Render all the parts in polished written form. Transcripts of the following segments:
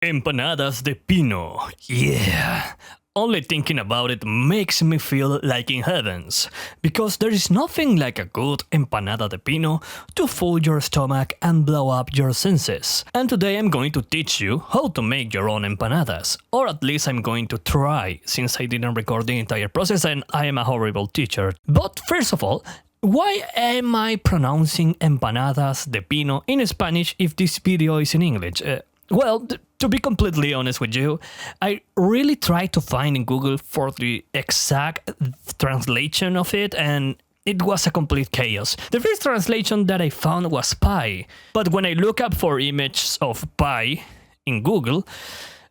Empanadas de pino. Yeah. Only thinking about it makes me feel like in heavens, because there is nothing like a good empanada de pino to fill your stomach and blow up your senses. And today I'm going to teach you how to make your own empanadas, or at least I'm going to try, since I didn't record the entire process and I am a horrible teacher. But first of all, why am I pronouncing empanadas de pino in Spanish if this video is in English? Well, to be completely honest with you, I really tried to find in Google for the exact translation of it, and it was a complete chaos. The first translation that I found was pie, but when I look up for images of pie in Google,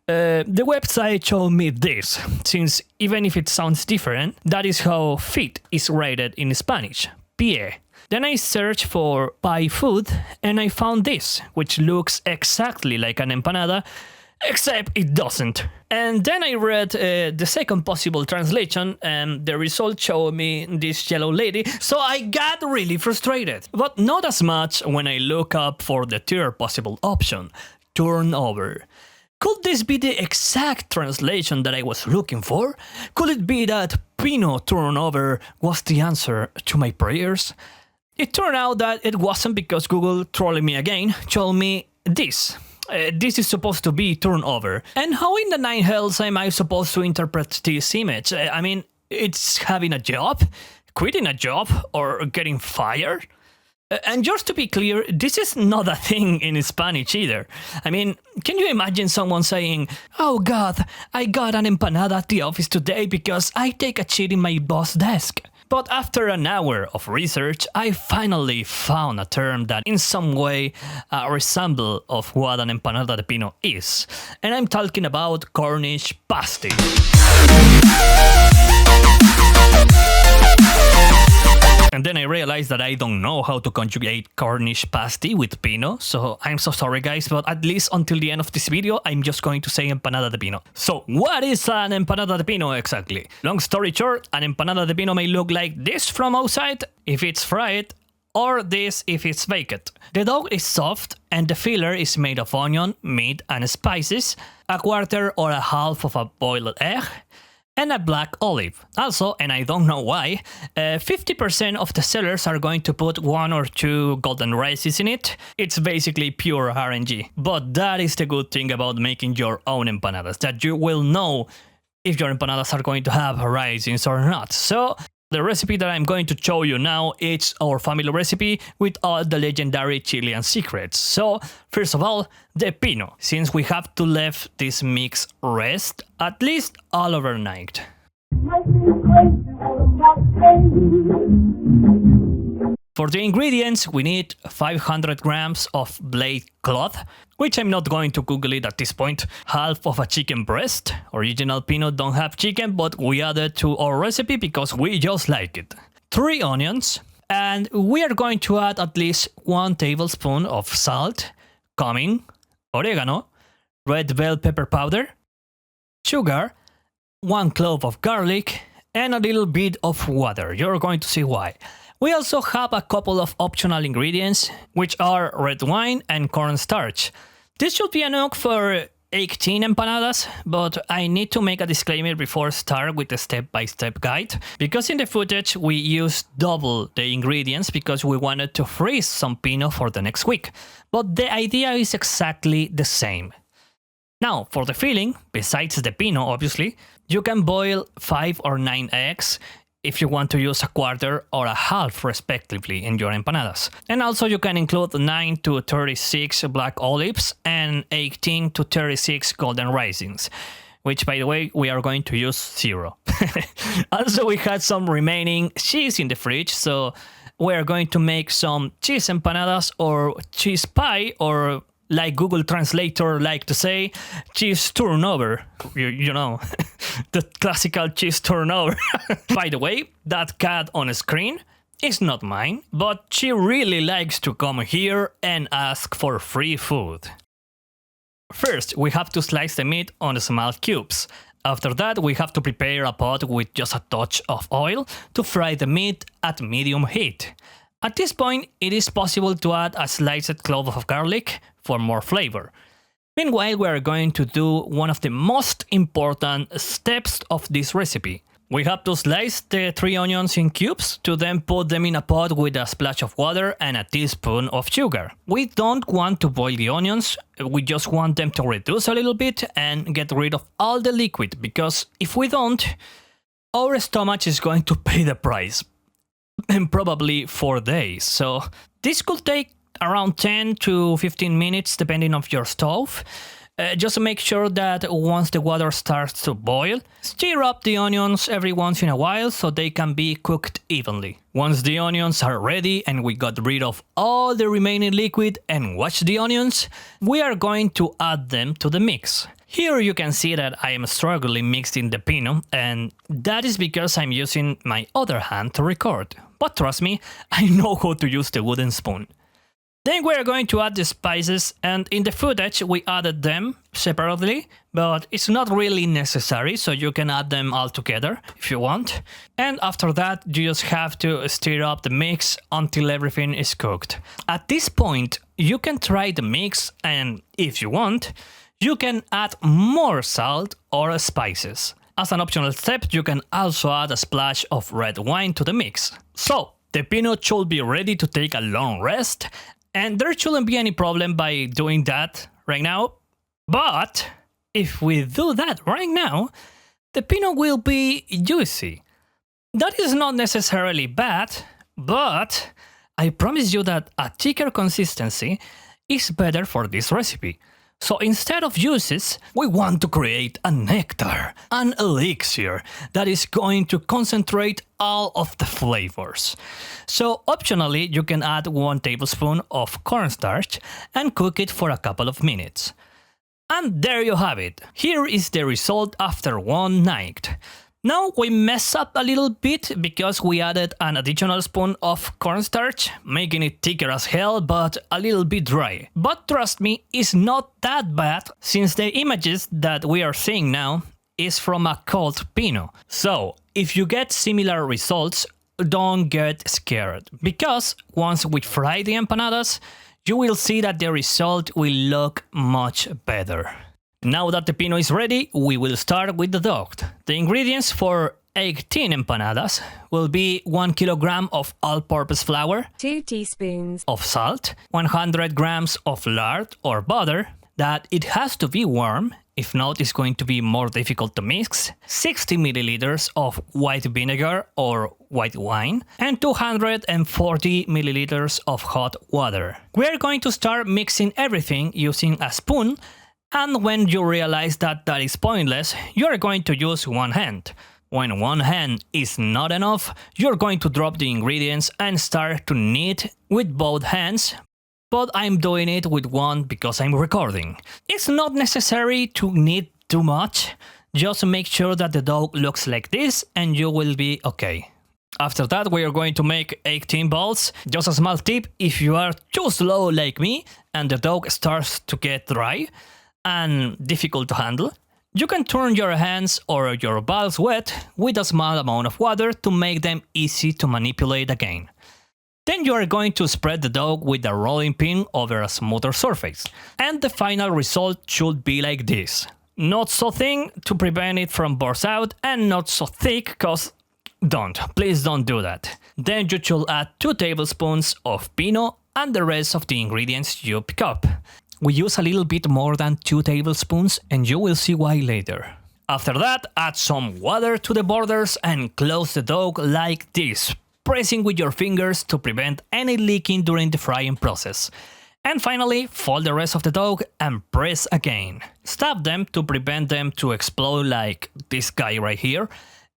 the website showed me this, since even if it sounds different, that is how fit is rated in Spanish, pie. Then I searched for pie food and I found this, which looks exactly like an empanada, except it doesn't. And then I read the second possible translation and the result showed me this yellow lady, so I got really frustrated. But not as much when I look up for the third possible option, turnover. Could this be the exact translation that I was looking for? Could it be that pino turnover was the answer to my prayers? It turned out that it wasn't, because Google, trolling me again, told me this. This is supposed to be turnover. And how in the nine hells am I supposed to interpret this image? I mean, it's having a job, quitting a job, or getting fired? And just to be clear, this is not a thing in Spanish either. I mean, can you imagine someone saying, "Oh God, I got an empanada at the office today because I take a shit in my boss' desk"? But after an hour of research, I finally found a term that in some way resembles of what an empanada de pino is. And I'm talking about Cornish pasty. And then I realized that I don't know how to conjugate Cornish pasty with pino, so I'm so sorry guys, but at least until the end of this video, I'm just going to say empanada de pino. So what is an empanada de pino exactly? Long story short, an empanada de pino may look like this from outside if it's fried, or this if it's baked. The dough is soft and the filler is made of onion, meat and spices, a quarter or a half of a boiled egg, and a black olive. Also, and I don't know why, 50% of the sellers are going to put 1 or 2 golden rices in it. It's basically pure RNG. But that is the good thing about making your own empanadas, that you will know if your empanadas are going to have raisins or not. So the recipe that I'm going to show you now is our family recipe with all the legendary Chilean secrets. So, first of all, the pino, since we have to let this mix rest at least all overnight. For the ingredients, we need 500 grams of blade cloth, which I'm not going to Google it at this point, half of a chicken breast. Original pino don't have chicken, but we added to our recipe because we just like it. 3 onions, and we are going to add at least 1 tablespoon of salt, cumin, oregano, red bell pepper powder, sugar, 1 clove of garlic, and a little bit of water. You're going to see why. We also have a couple of optional ingredients, which are red wine and cornstarch. This should be enough for 18 empanadas, but I need to make a disclaimer before start with the step-by-step guide, because in the footage we used double the ingredients because we wanted to freeze some pino for the next week. But the idea is exactly the same. Now, for the filling, besides the pino obviously, you can boil 5 or 9 eggs, if you want to use a quarter or a half respectively in your empanadas. And also you can include 9 to 36 black olives and 18 to 36 golden raisins, which by the way, we are going to use 0. Also we had some remaining cheese in the fridge, so we are going to make some cheese empanadas or cheese pie, or like Google Translator like to say, cheese turnover. You know, the classical cheese turnover. By the way, that cat on screen is not mine, but she really likes to come here and ask for free food. First, we have to slice the meat on small cubes. After that, we have to prepare a pot with just a touch of oil to fry the meat at medium heat. At this point, it is possible to add a sliced clove of garlic for more flavor. Meanwhile, we are going to do one of the most important steps of this recipe. We have to slice the 3 onions in cubes to then put them in a pot with a splash of water and a teaspoon of sugar. We don't want to boil the onions, we just want them to reduce a little bit and get rid of all the liquid, because if we don't, our stomach is going to pay the price. And probably 4 days. So this could take around 10 to 15 minutes depending on your stove. Just make sure that once the water starts to boil, stir up the onions every once in a while so they can be cooked evenly. Once the onions are ready and we got rid of all the remaining liquid and washed the onions, we are going to add them to the mix. Here you can see that I am struggling mixing the pino, and that is because I'm using my other hand to record. But trust me, I know how to use the wooden spoon. Then we are going to add the spices, and in the footage we added them separately, but it's not really necessary, so you can add them all together if you want. And after that you just have to stir up the mix until everything is cooked. At this point you can try the mix, and if you want, you can add more salt or spices. As an optional step, you can also add a splash of red wine to the mix. So the pino should be ready to take a long rest, and there shouldn't be any problem by doing that right now. But if we do that right now, the pino will be juicy. That is not necessarily bad, but I promise you that a thicker consistency is better for this recipe. So instead of juices, we want to create a nectar, an elixir that is going to concentrate all of the flavors. So optionally, you can add 1 tablespoon of cornstarch and cook it for a couple of minutes. And there you have it. Here is the result after 1 night. Now we mess up a little bit because we added an additional spoon of cornstarch, making it thicker as hell but a little bit dry. But trust me, it's not that bad, since the images that we are seeing now is from a cold pino. So if you get similar results, don't get scared, because once we fry the empanadas, you will see that the result will look much better. Now that the pino is ready, we will start with the dough. The ingredients for 18 empanadas will be 1 kilogram of all-purpose flour, 2 teaspoons of salt, 100 grams of lard or butter, that it has to be warm, if not it's going to be more difficult to mix, 60 milliliters of white vinegar or white wine, and 240 milliliters of hot water. We're going to start mixing everything using a spoon, and when you realize that that is pointless, you're going to use one hand. When one hand is not enough, you're going to drop the ingredients and start to knead with both hands, but I'm doing it with one because I'm recording. It's not necessary to knead too much, just make sure that the dough looks like this and you will be okay. After that, we are going to make 18 balls. Just a small tip, if you are too slow like me and the dough starts to get dry and difficult to handle, you can turn your hands or your balls wet with a small amount of water to make them easy to manipulate again. Then you are going to spread the dough with a rolling pin over a smoother surface, and the final result should be like this. Not so thin to prevent it from bursting out, and not so thick, cause please don't do that. Then you should add 2 tablespoons of pino and the rest of the ingredients you pick up. We use a little bit more than 2 tablespoons, and you will see why later. After that, add some water to the borders and close the dough like this, pressing with your fingers to prevent any leaking during the frying process. And finally, fold the rest of the dough and press again. Stab them to prevent them to explode like this guy right here,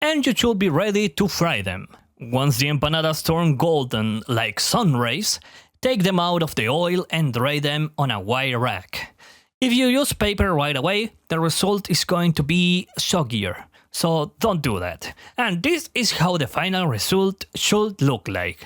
and you should be ready to fry them. Once the empanadas turn golden like sun rays, take them out of the oil and dry them on a wire rack. If you use paper right away, the result is going to be soggier, so don't do that. And this is how the final result should look like.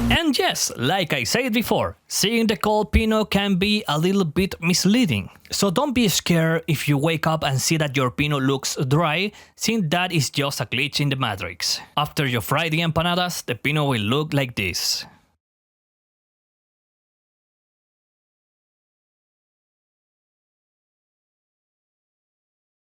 And Yes, like I said before, seeing the cold pino can be a little bit misleading. So don't be scared if you wake up and see that your pino looks dry, since that is just a glitch in the matrix. After you fry the empanadas, the pino will look like this.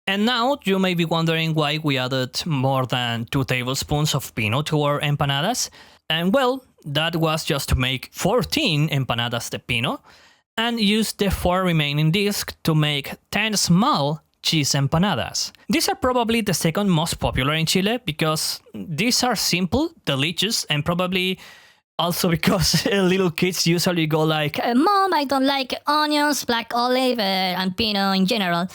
And now you may be wondering why we added more than 2 tablespoons of pino to our empanadas. And well, that was just to make 14 empanadas de pino, and use the 4 remaining discs to make 10 small cheese empanadas. These are probably the second most popular in Chile because these are simple, delicious, and probably also because little kids usually go like, Mom, I don't like onions, black olive, and pino in general.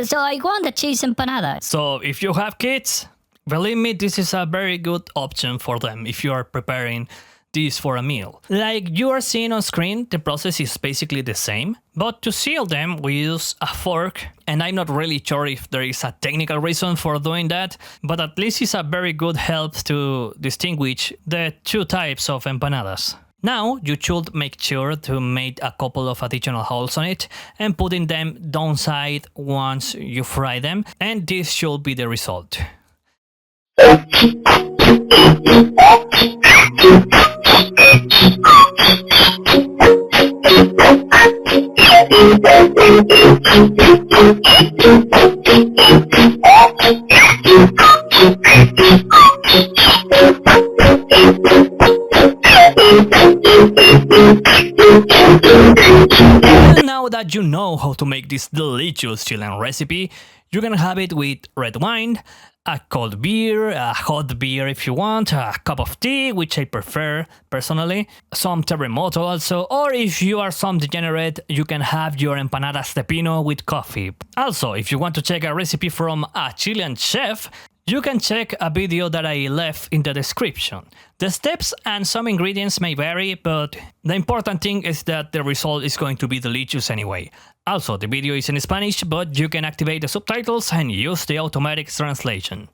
So I want the cheese empanada. So if you have kids, believe me, this is a very good option for them if you are preparing this for a meal. Like you are seeing on screen, the process is basically the same, but to seal them we use a fork, and I'm not really sure if there is a technical reason for doing that, but at least it's a very good help to distinguish the 2 types of empanadas. Now you should make sure to make a couple of additional holes on it and putting them downside once you fry them, and this should be the result. And now that you know how to make this delicious Chilean recipe, you can have it with red wine, a cold beer, a hot beer if you want, a cup of tea, which I prefer personally, some terremoto also, or if you are some degenerate, you can have your empanadas de pino with coffee. Also, if you want to check a recipe from a Chilean chef, you can check a video that I left in the description. The steps and some ingredients may vary, but the important thing is that the result is going to be delicious anyway. Also, the video is in Spanish, but you can activate the subtitles and use the automatic translation.